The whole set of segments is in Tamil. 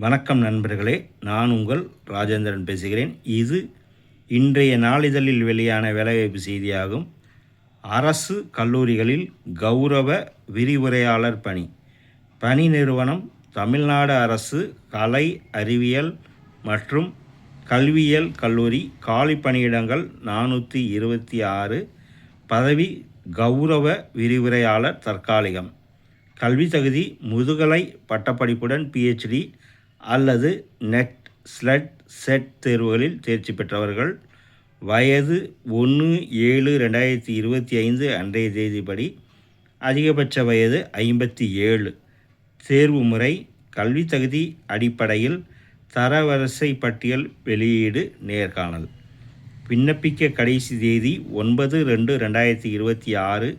வணக்கம் நண்பர்களே, நான் உங்கள் ராஜேந்திரன் பேசுகிறேன். இது இன்றைய நாளிதழில் வெளியான வேலைவாய்ப்பு செய்தியாகும். அரசு கல்லூரிகளில் கௌரவ விரிவுரையாளர் பணி. பணி நிறுவனம் தமிழ்நாடு அரசு கலை அறிவியல் மற்றும் கல்வியியல் கல்லூரி. காலி பணியிடங்கள் 426. பதவி கௌரவ விரிவுரையாளர் தற்காலிகம். கல்வி தகுதி முதுகலை பட்டப்படிப்புடன் PhD அல்லது நெட் ஸ்லெட் செட் தேர்வுகளில் தேர்ச்சி பெற்றவர்கள். வயது 1/7/2025 அன்றைய தேதிப்படி. அதிகபட்ச வயது 57. தேர்வு முறை கல்வி தகுதி அடிப்படையில் தரவரிசை பட்டியல் வெளியீடு. நேர்காணல். விண்ணப்பிக்க கடைசி தேதி 9/2/2026.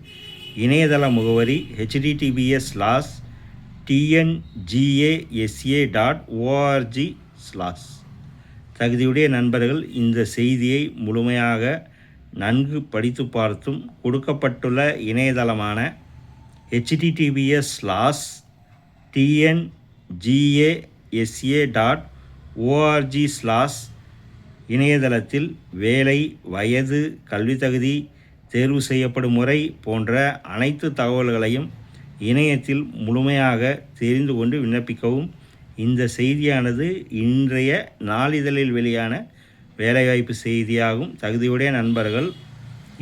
இணையதள முகவரி https://tngasa.org/. தகுதியுடைய நண்பர்கள் இந்த செய்தியை முழுமையாக நன்கு படித்து பார்த்தும் கொடுக்கப்பட்டுள்ள இணையதளமான https://tngasa.org/ இணையதளத்தில் வேலை, வயது, கல்வி தகுதி, தேர்வு செய்யப்படும் முறை போன்ற அனைத்து தகவல்களையும் இணையத்தில் முழுமையாக தெரிந்து கொண்டு விண்ணப்பிக்கவும். இந்த செய்தியானது இன்றைய நாளிதழில் வெளியான வேலைவாய்ப்பு செய்தியாகும். தகுதியுடைய நண்பர்கள்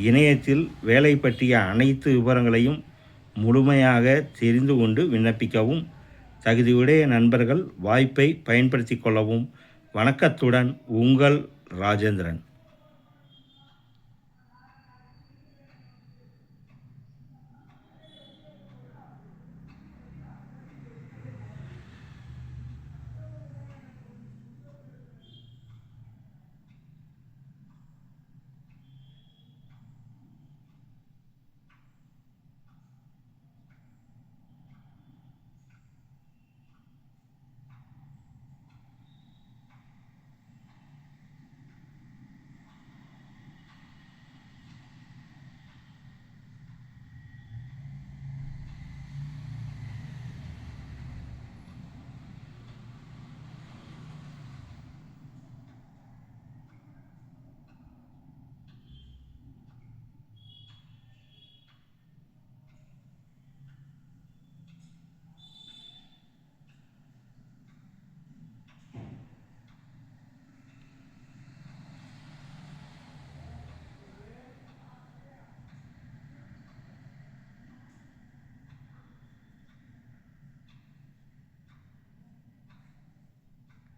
இணையத்தில் வேலை பற்றிய அனைத்து விவரங்களையும் முழுமையாக தெரிந்து கொண்டு விண்ணப்பிக்கவும். தகுதியுடைய நண்பர்கள் வாய்ப்பை பயன்படுத்தி கொள்ளவும். வணக்கத்துடன் உங்கள் ராஜேந்திரன்.